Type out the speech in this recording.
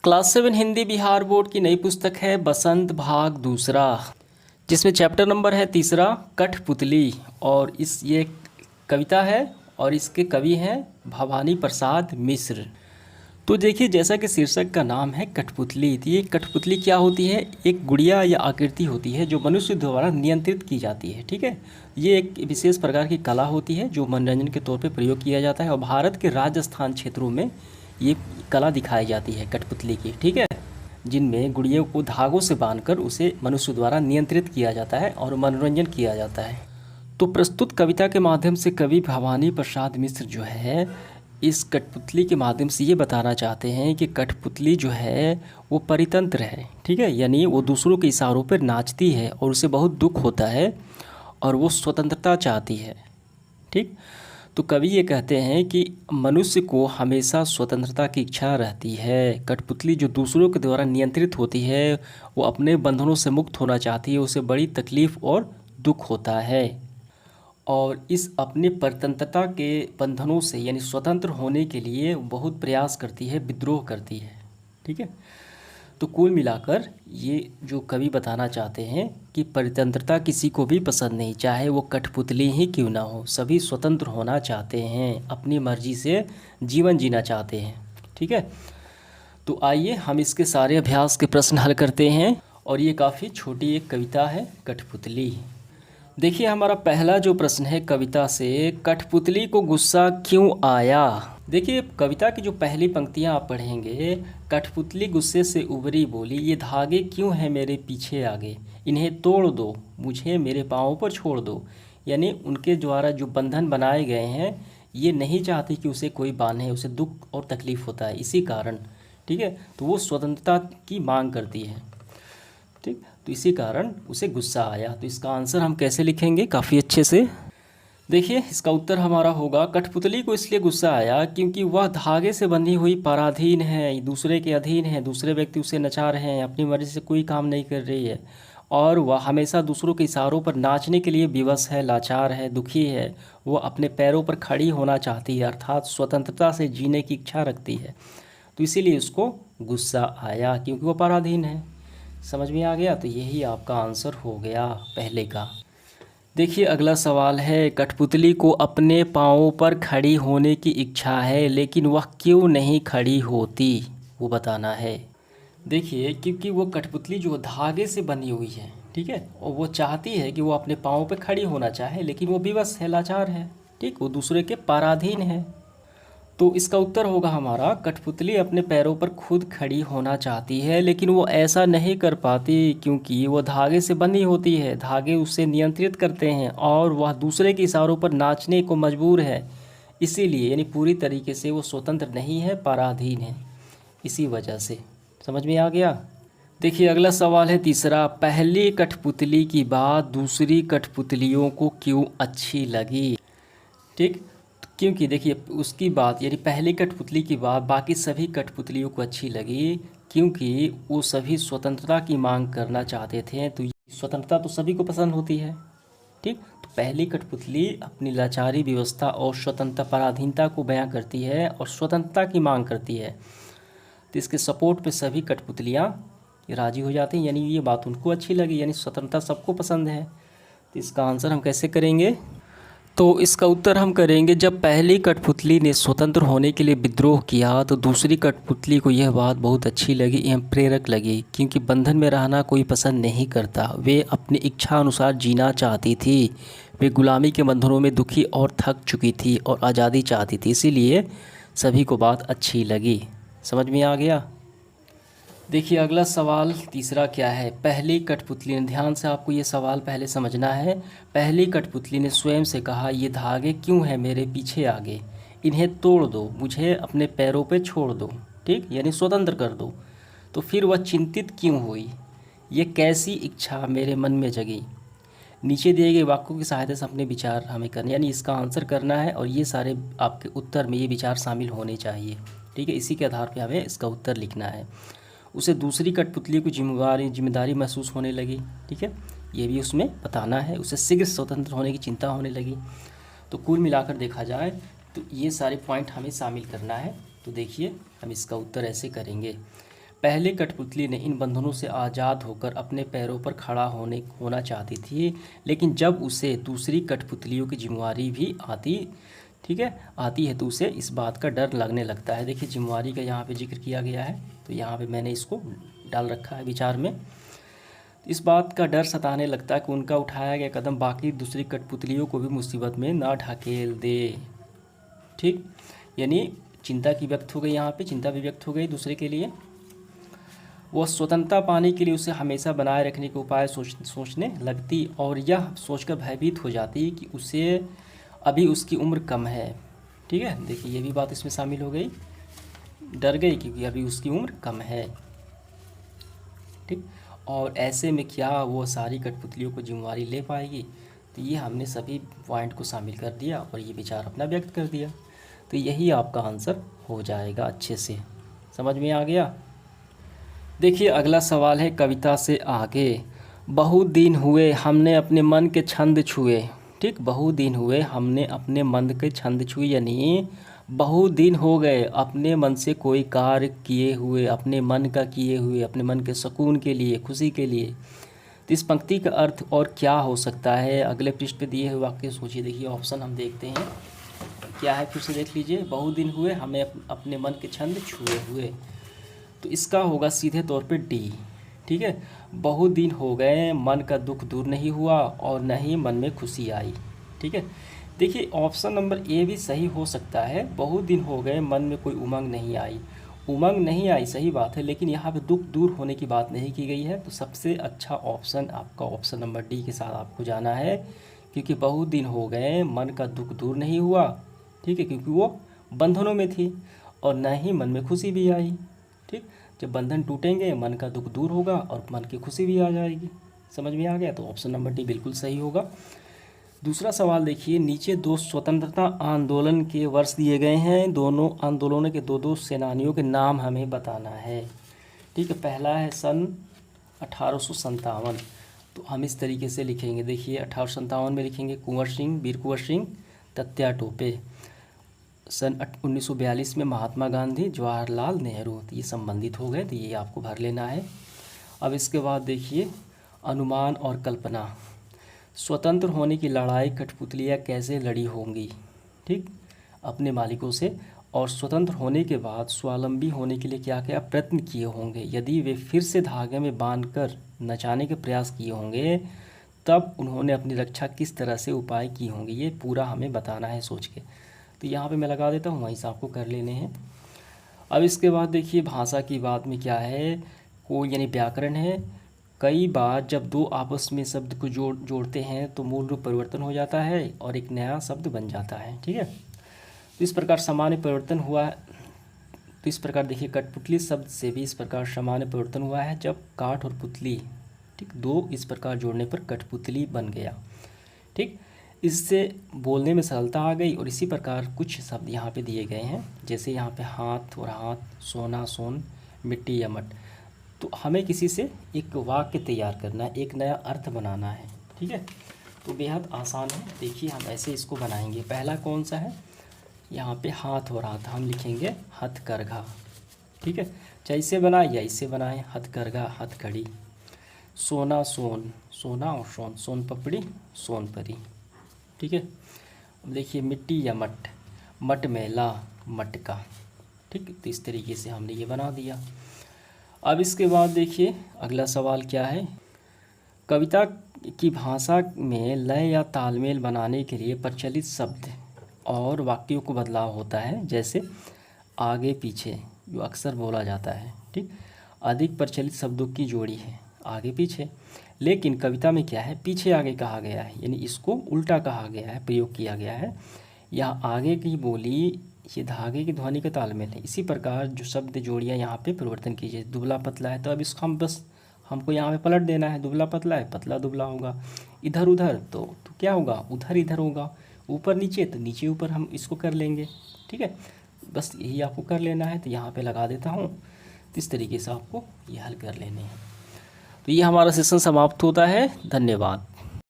Class 7 Hindi Bihar board की नई पुस्तक है बसंत भाग दूसरा, जिसमें चैप्टर नंबर है तीसरा कठपुतली। और ये कविता है और इसके कवि हैं भवानी प्रसाद मिश्र। तो देखिए, जैसा कि शीर्षक का नाम है कठपुतली, तो ये कठपुतली क्या होती है? एक गुड़िया या आकृति होती है जो मनुष्य द्वारा नियंत्रित की जाती है। ठीक है, ये एक विशेष प्रकार की कला होती है जो मनोरंजन के तौर पे प्रयोग किया जाता है और भारत के राजस्थान क्षेत्रों में ये कला दिखाई जाती है कठपुतली की। ठीक है, जिनमें गुड़िया को धागों से बांधकर उसे मनुष्य द्वारा नियंत्रित किया जाता है और मनोरंजन किया जाता है। तो प्रस्तुत कविता के माध्यम से कवि भवानी प्रसाद मिश्र जो है इस कठपुतली के माध्यम से ये बताना चाहते हैं कि कठपुतली जो है वो परितंत्र है। ठीक है, यानी वो दूसरों के इशारों पर नाचती है और उसे बहुत दुख होता है और वो स्वतंत्रता चाहती है। ठीक, तो कवि ये कहते हैं कि मनुष्य को हमेशा स्वतंत्रता की इच्छा रहती है। कठपुतली जो दूसरों के द्वारा नियंत्रित होती है वो अपने बंधनों से मुक्त होना चाहती है, उसे बड़ी तकलीफ़ और दुख होता है और इस अपने परतंत्रता के बंधनों से यानी स्वतंत्र होने के लिए बहुत प्रयास करती है, विद्रोह करती है। ठीक है, तो कुल मिलाकर ये जो कवि बताना चाहते हैं कि परतंत्रता किसी को भी पसंद नहीं, चाहे वो कठपुतली ही क्यों ना हो। सभी स्वतंत्र होना चाहते हैं, अपनी मर्जी से जीवन जीना चाहते हैं। ठीक है, तो आइए हम इसके सारे अभ्यास के प्रश्न हल करते हैं। और ये काफ़ी छोटी एक कविता है कठपुतली। देखिए, हमारा पहला जो प्रश्न है कविता से, कठपुतली को गुस्सा क्यों आया? देखिए, कविता की जो पहली पंक्तियां आप पढ़ेंगे, कठपुतली गुस्से से उबरी बोली, ये धागे क्यों हैं मेरे पीछे आगे, इन्हें तोड़ दो, मुझे मेरे पाँव पर छोड़ दो। यानी उनके द्वारा जो बंधन बनाए गए हैं ये नहीं चाहती कि उसे कोई बांधे, उसे दुख और तकलीफ़ होता है इसी कारण। ठीक है, तो वो स्वतंत्रता की मांग करती है। ठीक, तो इसी कारण उसे गुस्सा आया। तो इसका आंसर हम कैसे लिखेंगे काफ़ी अच्छे से? देखिए, इसका उत्तर हमारा होगा, कठपुतली को इसलिए गुस्सा आया क्योंकि वह धागे से बंधी हुई पराधीन है, दूसरे के अधीन है, दूसरे व्यक्ति उसे नचा रहे हैं, अपनी मर्जी से कोई काम नहीं कर रही है और वह हमेशा दूसरों के इशारों पर नाचने के लिए विवश है, लाचार है, दुखी है। वह अपने पैरों पर खड़ी होना चाहती है, अर्थात स्वतंत्रता से जीने की इच्छा रखती है। तो इसीलिए उसको गुस्सा आया क्योंकि वह पराधीन है। समझ में आ गया? तो यही आपका आंसर हो गया पहले का। देखिए, अगला सवाल है, कठपुतली को अपने पाँवों पर खड़ी होने की इच्छा है लेकिन वह क्यों नहीं खड़ी होती, वो बताना है। देखिए, क्योंकि वो कठपुतली जो धागे से बनी हुई है, ठीक है, और वो चाहती है कि वो अपने पाँवों पर खड़ी होना चाहे लेकिन वो विवश है, लाचार है। ठीक, वो दूसरे के पराधीन है। तो इसका उत्तर होगा हमारा, कठपुतली अपने पैरों पर खुद खड़ी होना चाहती है लेकिन वो ऐसा नहीं कर पाती क्योंकि वो धागे से बंधी होती है, धागे उसे नियंत्रित करते हैं और वह दूसरे के इशारों पर नाचने को मजबूर है। इसीलिए यानी पूरी तरीके से वो स्वतंत्र नहीं है, पराधीन है, इसी वजह से। समझ में आ गया? देखिए, अगला सवाल है तीसरा, पहली कठपुतली की बात दूसरी कठपुतलियों को क्यों अच्छी लगी? ठीक, क्योंकि देखिए उसकी बात यानी पहली कठपुतली की बात बाकी सभी कठपुतलियों को अच्छी लगी क्योंकि वो सभी स्वतंत्रता की मांग करना चाहते थे। तो स्वतंत्रता तो सभी को पसंद होती है। ठीक, तो पहली कठपुतली अपनी लाचारी, व्यवस्था और स्वतंत्रता, पराधीनता को बयां करती है और स्वतंत्रता की मांग करती है। तो इसके सपोर्ट पे सभी कठपुतलियाँ राजी हो जाती हैं, यानी ये बात उनको अच्छी लगी, यानी स्वतंत्रता सबको पसंद है। तो इसका आंसर हम कैसे करेंगे? तो इसका उत्तर हम करेंगे, जब पहली कठपुतली ने स्वतंत्र होने के लिए विद्रोह किया तो दूसरी कठपुतली को यह बात बहुत अच्छी लगी एवं प्रेरक लगी क्योंकि बंधन में रहना कोई पसंद नहीं करता। वे अपनी इच्छा अनुसार जीना चाहती थी। वे गुलामी के बंधनों में दुखी और थक चुकी थी और आज़ादी चाहती थी, इसीलिए सभी को बात अच्छी लगी। समझ में आ गया? देखिए, अगला सवाल तीसरा क्या है, पहली कठपुतली ने, ध्यान से आपको ये सवाल पहले समझना है। पहली कठपुतली ने स्वयं से कहा, ये धागे क्यों हैं मेरे पीछे आगे, इन्हें तोड़ दो, मुझे अपने पैरों पे छोड़ दो। ठीक, यानी स्वतंत्र कर दो। तो फिर वह चिंतित क्यों हुई, ये कैसी इच्छा मेरे मन में जगी। नीचे दिए गए वाक्यों की सहायता से अपने विचार हमें करने, यानी इसका आंसर करना है और ये सारे आपके उत्तर में ये विचार शामिल होने चाहिए। ठीक है, इसी के आधार पर हमें इसका उत्तर लिखना है। उसे दूसरी कठपुतली को जिम्मेदारी महसूस होने लगी। ठीक है, ये भी उसमें बताना है। उसे शीघ्र स्वतंत्र होने की चिंता होने लगी। तो कुल मिलाकर देखा जाए तो ये सारे पॉइंट हमें शामिल करना है। तो देखिए, हम इसका उत्तर ऐसे करेंगे, पहले कठपुतली ने इन बंधनों से आज़ाद होकर अपने पैरों पर खड़ा होना चाहती थी, लेकिन जब उसे दूसरी कठपुतलियों की जिम्मेवारी भी आती है तो उसे इस बात का डर लगने लगता है। देखिए जिम्मेवारी का यहाँ पे जिक्र किया गया है, तो यहाँ पे मैंने इसको डाल रखा है विचार में। इस बात का डर सताने लगता है कि उनका उठाया गया कदम बाकी दूसरी कठपुतलियों को भी मुसीबत में ना ढकेल दे। ठीक, यानी चिंता की व्यक्त हो गई, यहाँ पे चिंता भी व्यक्त हो गई दूसरे के लिए। वह स्वतंत्रता पाने के लिए उसे हमेशा बनाए रखने के उपाय सोचने लगती और यह सोचकर भयभीत हो जाती कि उसे अभी उसकी उम्र कम है। ठीक है, देखिए ये भी बात इसमें शामिल हो गई, डर गई क्योंकि अभी उसकी उम्र कम है। ठीक, और ऐसे में क्या वो सारी कठपुतलियों को जिम्मेवारी ले पाएगी? तो ये हमने सभी पॉइंट को शामिल कर दिया और ये विचार अपना व्यक्त कर दिया, तो यही आपका आंसर हो जाएगा। अच्छे से समझ में आ गया। देखिए अगला सवाल है कविता से आगे। बहुत दिन हुए हमने अपने मन के छंद छुए। ठीक, बहुत दिन हुए हमने अपने मन के छंद छुए, यानी बहुत दिन हो गए अपने मन से कोई कार्य किए हुए, अपने मन का किए हुए, अपने मन के सुकून के लिए, खुशी के लिए। तो इस पंक्ति का अर्थ और क्या हो सकता है? अगले पृष्ठ पे दिए हुए वाक्य सोचिए। देखिए ऑप्शन हम देखते हैं क्या है, फिर से देख लीजिए। बहुत दिन हुए हमें अपने मन के छंद छुए हुए, तो इसका होगा सीधे तौर पे डी। ठीक है, बहुत दिन हो गए मन का दुख दूर नहीं हुआ और न ही मन में खुशी आई। ठीक है, देखिए ऑप्शन नंबर ए भी सही हो सकता है। बहुत दिन हो गए मन में कोई उमंग नहीं आई, उमंग नहीं आई सही बात है, लेकिन यहाँ पे दुख दूर होने की बात नहीं की गई है। तो सबसे अच्छा ऑप्शन आपका ऑप्शन नंबर डी के साथ आपको जाना है, क्योंकि बहुत दिन हो गए मन का दुख दूर नहीं हुआ। ठीक है, क्योंकि वो बंधनों में थी और न ही मन में खुशी भी आई। ठीक, जब बंधन टूटेंगे मन का दुख दूर होगा और मन की खुशी भी आ जाएगी। समझ में आ गया? तो ऑप्शन नंबर डी बिल्कुल सही होगा। दूसरा सवाल देखिए, नीचे दो स्वतंत्रता आंदोलन के वर्ष दिए गए हैं, दोनों आंदोलनों के दो सेनानियों के नाम हमें बताना है। ठीक है, पहला है सन 1857, तो हम इस तरीके से लिखेंगे। देखिए 1857 में लिखेंगे कुंवर सिंह, वीर कुंवर सिंह, तत्या टोपे। सन 1942 में महात्मा गांधी, जवाहरलाल नेहरू। तो ये संबंधित हो गए, तो ये आपको भर लेना है। अब इसके बाद देखिए अनुमान और कल्पना। स्वतंत्र होने की लड़ाई कठपुतलियाँ कैसे लड़ी होंगी? ठीक, अपने मालिकों से। और स्वतंत्र होने के बाद स्वावलंबी होने के लिए क्या क्या प्रयत्न किए होंगे? यदि वे फिर से धागे में बांधकर नचाने के प्रयास किए होंगे, तब उन्होंने अपनी रक्षा किस तरह से उपाय किए होंगे? ये पूरा हमें बताना है सोच के। तो यहाँ पे मैं लगा देता हूँ, वहीं से आपको कर लेने हैं। अब इसके बाद देखिए भाषा की बात में क्या है, कोई यानी व्याकरण है। कई बार जब दो आपस में शब्द को जोड़ते हैं तो मूल रूप परिवर्तन हो जाता है और एक नया शब्द बन जाता है। ठीक है, तो इस प्रकार सामान्य परिवर्तन हुआ है। तो इस प्रकार देखिए कठपुतली शब्द से भी इस प्रकार सामान्य परिवर्तन हुआ है, जब काठ और पुतली ठीक दो इस प्रकार जोड़ने पर कठपुतली बन गया। ठीक, इससे बोलने में सरलता आ गई। और इसी प्रकार कुछ शब्द यहाँ पे दिए गए हैं, जैसे यहाँ पे हाथ और हाथ, सोना सोन, मिट्टी या मट। तो हमें किसी से एक वाक्य तैयार करना है, एक नया अर्थ बनाना है। ठीक है, तो बेहद आसान है। देखिए हम ऐसे इसको बनाएंगे। पहला कौन सा है, यहाँ पे हाथ और हाथ, हम लिखेंगे हथकरघा। ठीक है, चाहे इससे बनाए या इससे बनाएं, हथकरघा हथकड़ी। सोना सोन, सोना और सोन, सोन पपड़ी सोन परी। ठीक है, अब देखिए मिट्टी या मट, मट मेला मटका। ठीक, तो इस तरीके से हमने ये बना दिया। अब इसके बाद देखिए अगला सवाल क्या है, कविता की भाषा में लय या तालमेल बनाने के लिए प्रचलित शब्द और वाक्यों को बदलाव होता है, जैसे आगे पीछे जो अक्सर बोला जाता है। ठीक, अधिक प्रचलित शब्दों की जोड़ी है आगे पीछे, लेकिन कविता में क्या है पीछे आगे कहा गया है, यानी इसको उल्टा कहा गया है, प्रयोग किया गया है। यहाँ आगे की बोली ये धागे की ध्वनि का तालमेल है। इसी प्रकार जो शब्द जोड़ियाँ यहाँ पे परिवर्तन कीजिए। दुबला पतला है तो अब इसको हम बस हमको यहाँ पे पलट देना है, दुबला पतला है पतला दुबला होगा। इधर उधर तो क्या होगा, उधर इधर होगा। ऊपर नीचे तो नीचे ऊपर हम इसको कर लेंगे। ठीक है, बस यही आपको कर लेना है। तो यहाँ पे लगा देता हूँ, इस तरीके से आपको ये हल कर लेने हैं। तो ये हमारा सेशन समाप्त होता है। धन्यवाद।